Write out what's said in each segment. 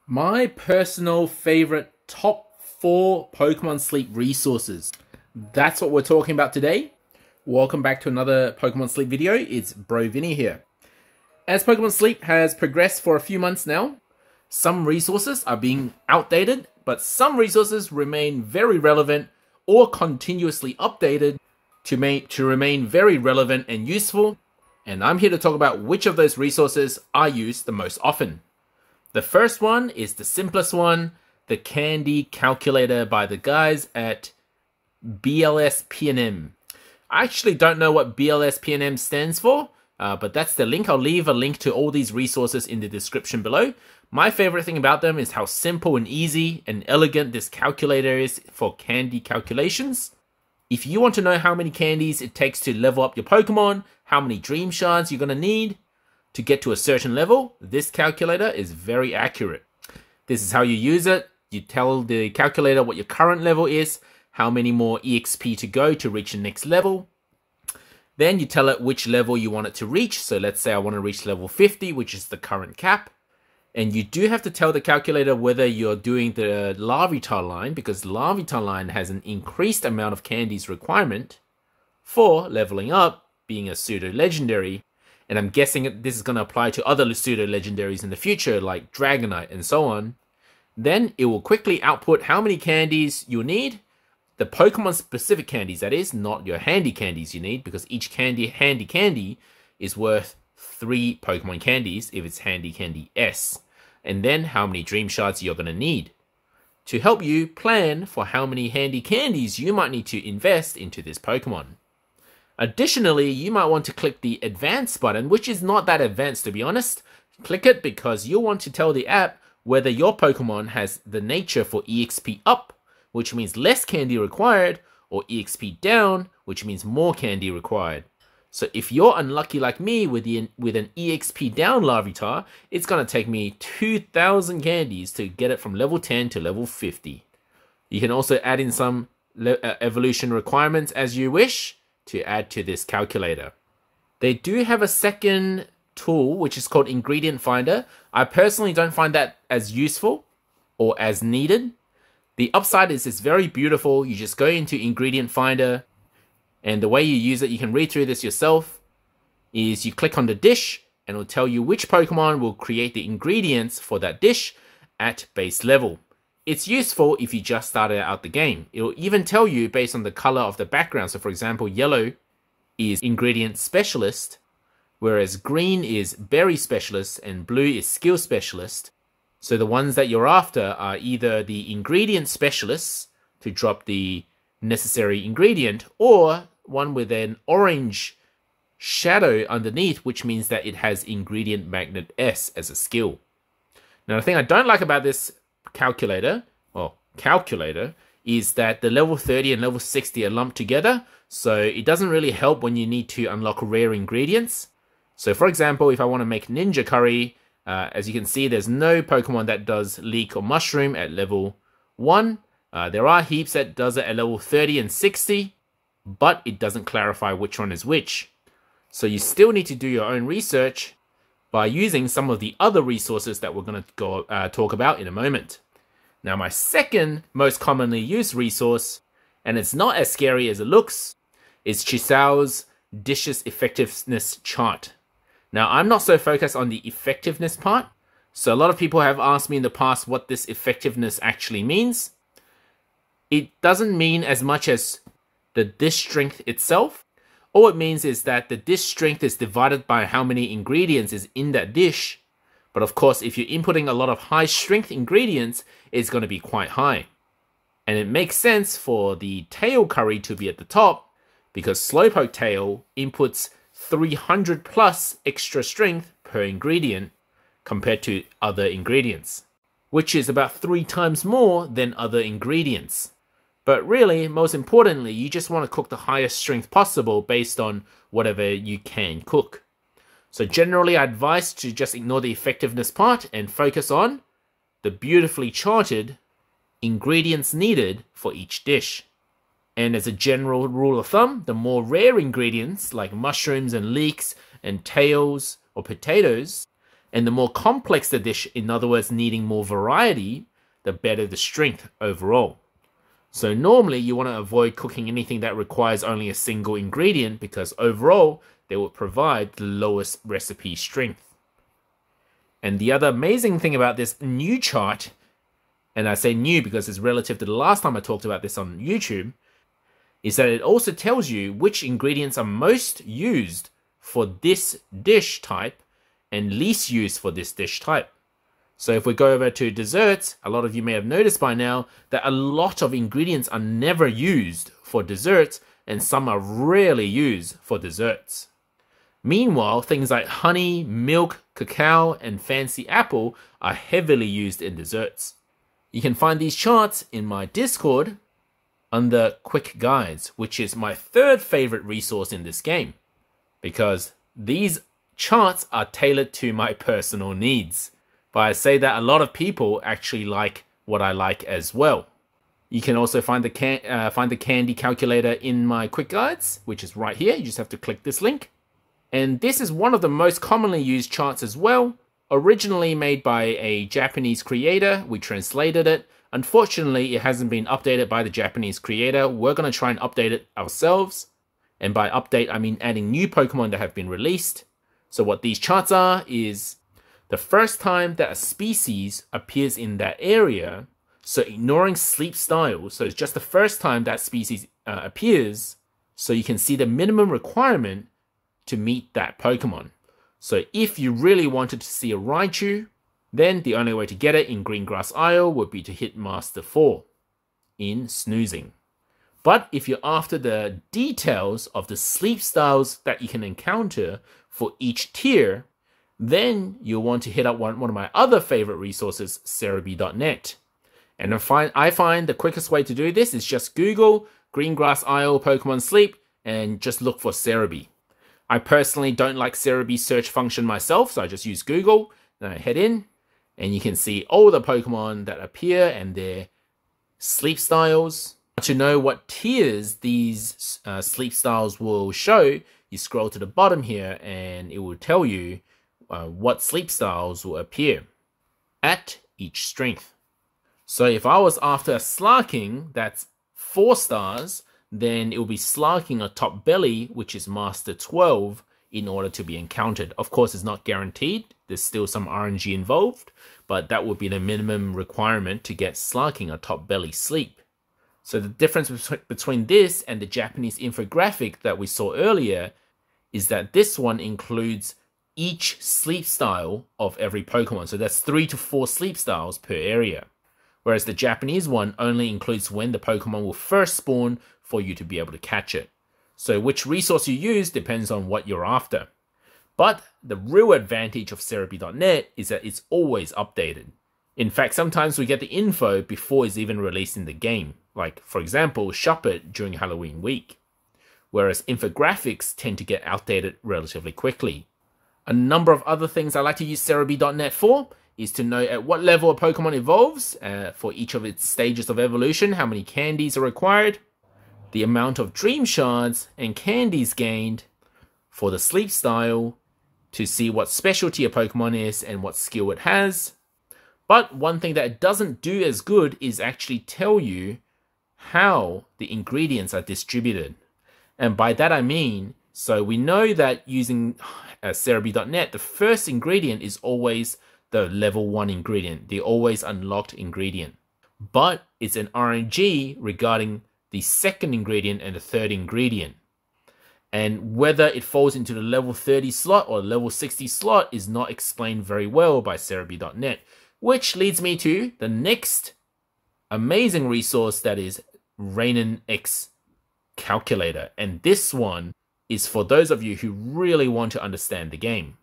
My personal favorite top 4 Pokemon Sleep resources. That's what we're talking about today. Welcome back to another Pokemon Sleep video. It's Bro Vinny here. As Pokemon Sleep has progressed for a few months now, some resources are being outdated, but some resources remain very relevant or continuously updated to remain very relevant and useful. And I'm here to talk about which of those resources I use the most often. The first one is the simplest one, the Candy Calculator by the guys at BLS-PNM. I actually don't know what BLS-PNM stands for, but that's the link. I'll leave a link to all these resources in the description below. My favorite thing about them is how simple and easy and elegant this calculator is for candy calculations. If you want to know how many candies it takes to level up your Pokemon, how many Dream Shards you're going to need to get to a certain level, this calculator is very accurate. This is how you use it. You tell the calculator what your current level is, how many more EXP to go to reach the next level. Then you tell it which level you want it to reach. So let's say I want to reach level 50, which is the current cap. And you do have to tell the calculator whether you're doing the Larvitar line, because Larvitar line has an increased amount of candies requirement for leveling up, being a pseudo-legendary. And I'm guessing this is going to apply to other pseudo-legendaries in the future, like Dragonite and so on. Then it will quickly output how many candies you'll need. The Pokemon-specific candies, that is, not your handy candies you need, because each handy candy is worth 3 Pokemon candies if it's Handy Candy S. And then how many Dream Shards you're going to need to help you plan for how many handy candies you might need to invest into this Pokemon. Additionally, you might want to click the Advanced button, which is not that advanced to be honest. Click it because you'll want to tell the app whether your Pokemon has the nature for EXP up, which means less candy required, or EXP down, which means more candy required. So if you're unlucky like me with an EXP down Larvitar, it's going to take me 2,000 candies to get it from level 10 to level 50. You can also add in some evolution requirements as you wish to add to this calculator. They do have a second tool, which is called Ingredient Finder. I personally don't find that as useful or as needed. The upside is it's very beautiful. You just go into Ingredient Finder, and the way you use it, you can read through this yourself, is you click on the dish and it'll tell you which Pokemon will create the ingredients for that dish at base level. It's useful if you just started out the game. It'll even tell you based on the color of the background. So for example, yellow is ingredient specialist, whereas green is berry specialist and blue is skill specialist. So the ones that you're after are either the ingredient specialists to drop the necessary ingredient, or one with an orange shadow underneath, which means that it has ingredient magnet S as a skill. Now the thing I don't like about this calculator is that the level 30 and level 60 are lumped together, so it doesn't really help when you need to unlock rare ingredients. So for example, if I want to make Ninja Curry, as you can see, there's no Pokemon that does Leek or Mushroom at level 1. There are heaps that does it at level 30 and 60, but it doesn't clarify which one is which. So you still need to do your own research by using some of the other resources that we're going to talk about in a moment. Now my second most commonly used resource, and it's not as scary as it looks, is Chisao's Dishes Effectiveness Chart. Now I'm not so focused on the effectiveness part, so a lot of people have asked me in the past what this effectiveness actually means. It doesn't mean as much as the dish strength itself. All it means is that the dish strength is divided by how many ingredients is in that dish. But of course, if you're inputting a lot of high strength ingredients, it's going to be quite high. And it makes sense for the tail curry to be at the top, because Slowpoke tail inputs 300 plus extra strength per ingredient compared to other ingredients, which is about 3 times more than other ingredients. But really, most importantly, you just want to cook the highest strength possible based on whatever you can cook. So generally, I advise to just ignore the effectiveness part and focus on the beautifully charted ingredients needed for each dish. And as a general rule of thumb, the more rare ingredients like mushrooms and leeks and tails or potatoes, And the more complex the dish, in other words, needing more variety, the better the strength overall. So normally you want to avoid cooking anything that requires only a single ingredient because overall they will provide the lowest recipe strength. And the other amazing thing about this new chart, and I say new because it's relative to the last time I talked about this on YouTube, is that it also tells you which ingredients are most used for this dish type and least used for this dish type. So if we go over to desserts, a lot of you may have noticed by now that a lot of ingredients are never used for desserts and some are rarely used for desserts. Meanwhile, things like honey, milk, cacao, and fancy apple are heavily used in desserts. You can find these charts in my Discord under Quick Guides, which is my third favorite resource in this game, because these charts are tailored to my personal needs. But I say that a lot of people actually like what I like as well. You can also find the candy calculator in my Quick Guides, which is right here. You just have to click this link. And this is one of the most commonly used charts as well. Originally made by a Japanese creator, we translated it. Unfortunately, it hasn't been updated by the Japanese creator. We're going to try and update it ourselves. And by update, I mean adding new Pokemon that have been released. So what these charts are is the first time that a species appears in that area, so ignoring sleep styles, so it's just the first time that species appears, so you can see the minimum requirement to meet that Pokemon. So if you really wanted to see a Raichu, then the only way to get it in Greengrass Isle would be to hit Master 4 in Snoozing. But if you're after the details of the sleep styles that you can encounter for each tier, then you'll want to hit up one of my other favorite resources, Cerebi.net. And I find the quickest way to do this is just Google Greengrass Isle Pokemon Sleep and just look for Cerebi. I personally don't like Cerebi's search function myself, so I just use Google, then I head in, and you can see all the Pokemon that appear and their sleep styles. To know what tiers these sleep styles will show, you scroll to the bottom here and it will tell you what sleep styles will appear at each strength. So if I was after a Slarking that's 4 stars, then it will be Slarking a top belly, which is Master 12, in order to be encountered. Of course, it's not guaranteed. There's still some RNG involved, but that would be the minimum requirement to get Slarking a top belly sleep. So the difference between this and the Japanese infographic that we saw earlier is that this one includes each sleep style of every Pokemon. So that's 3 to 4 sleep styles per area. Whereas the Japanese one only includes when the Pokemon will first spawn for you to be able to catch it. So which resource you use depends on what you're after. But the real advantage of Cerebi.net is that it's always updated. In fact, sometimes we get the info before it's even released in the game. Like, for example, shop it during Halloween week. Whereas infographics tend to get outdated relatively quickly. A number of other things I like to use Cerebi.net for is to know at what level a Pokemon evolves for each of its stages of evolution, how many candies are required, the amount of Dream Shards and candies gained for the sleep style, to see what specialty a Pokemon is and what skill it has. But one thing that it doesn't do as good is actually tell you how the ingredients are distributed. And by that I mean, so we know that using Cerebi.net, the first ingredient is always the level 1 ingredient, the always unlocked ingredient. But it's an RNG regarding the second ingredient and the third ingredient. And whether it falls into the level 30 slot or level 60 slot is not explained very well by Cerebi.net, which leads me to the next amazing resource, that is Rainen X Calculator. And this one is for those of you who really want to understand the game.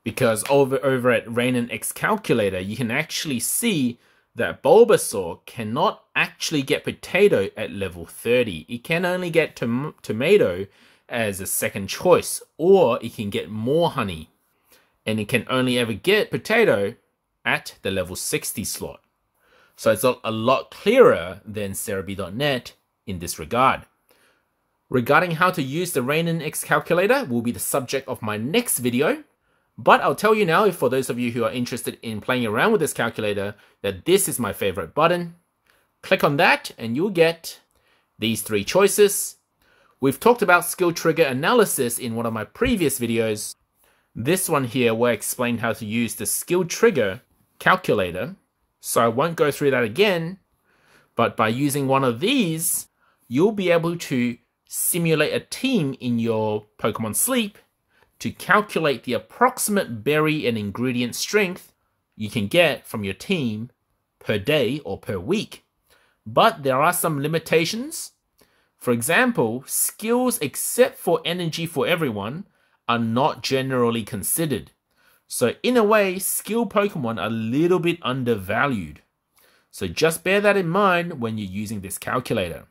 Because over at Rainen X Calculator, you can actually see that Bulbasaur cannot actually get Potato at level 30. It can only get Tomato as a second choice, or it can get more honey. And it can only ever get Potato at the level 60 slot. So it's a lot clearer than Cerebi.net in this regard. Regarding how to use the Rainen X Calculator will be the subject of my next video. But I'll tell you now, for those of you who are interested in playing around with this calculator, that this is my favorite button. Click on that and you'll get these 3 choices. We've talked about skill trigger analysis in one of my previous videos. This one here will explain how to use the skill trigger calculator. So I won't go through that again, but by using one of these, you'll be able to simulate a team in your Pokemon Sleep to calculate the approximate berry and ingredient strength you can get from your team per day or per week. But there are some limitations. For example, skills except for energy for everyone are not generally considered. So in a way, skill Pokemon are a little bit undervalued. So just bear that in mind when you're using this calculator.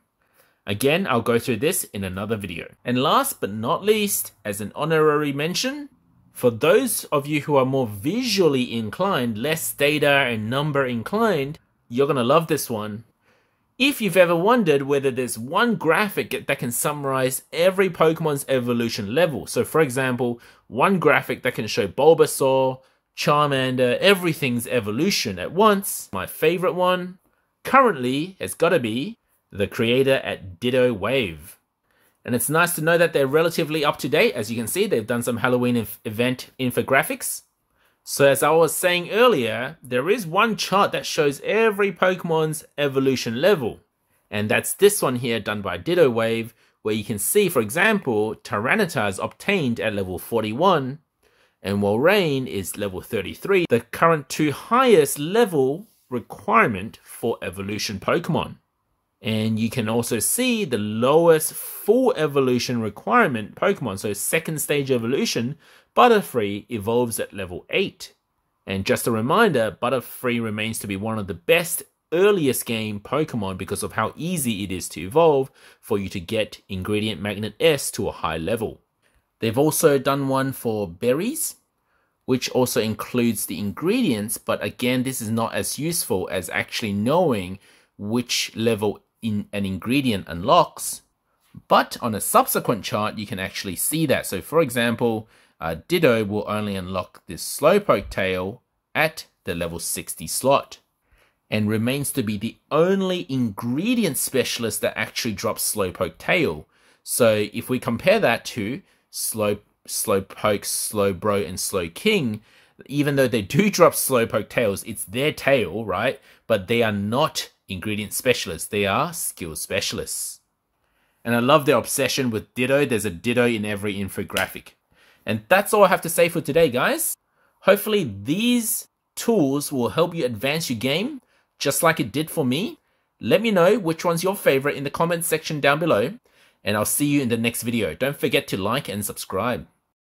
Again, I'll go through this in another video. And last but not least, as an honorary mention, for those of you who are more visually inclined, less data and number inclined, you're gonna love this one. If you've ever wondered whether there's one graphic that can summarize every Pokemon's evolution level. So for example, one graphic that can show Bulbasaur, Charmander, everything's evolution at once. My favorite one currently has got to be the creator at Ditto Wave. And it's nice to know that they're relatively up to date. As you can see, they've done some Halloween event infographics. So as I was saying earlier, there is one chart that shows every Pokemon's evolution level. And that's this one here done by Ditto Wave, where you can see, for example, Tyranitar is obtained at level 41, and Walrein is level 33, the current 2 highest level requirement for evolution Pokemon. And you can also see the lowest full evolution requirement Pokemon, so second stage evolution, Butterfree evolves at level 8. And just a reminder, Butterfree remains to be one of the best earliest game Pokemon because of how easy it is to evolve for you to get Ingredient Magnet S to a high level. They've also done one for berries, which also includes the ingredients, but again, this is not as useful as actually knowing which level in an ingredient unlocks. But on a subsequent chart, you can actually see that. So for example, Ditto will only unlock this Slowpoke tail at the level 60 slot, and remains to be the only ingredient specialist that actually drops Slowpoke tail. So if we compare that to Slowpoke, Slowbro, and Slowking, even though they do drop Slowpoke tails, it's their tail, right? But they are not ingredient specialists, they are skill specialists. And I love their obsession with Ditto. There's a Ditto in every infographic. And that's all I have to say for today, guys. Hopefully these tools will help you advance your game, just like it did for me. Let me know which one's your favorite in the comments section down below, and I'll see you in the next video. Don't forget to like and subscribe.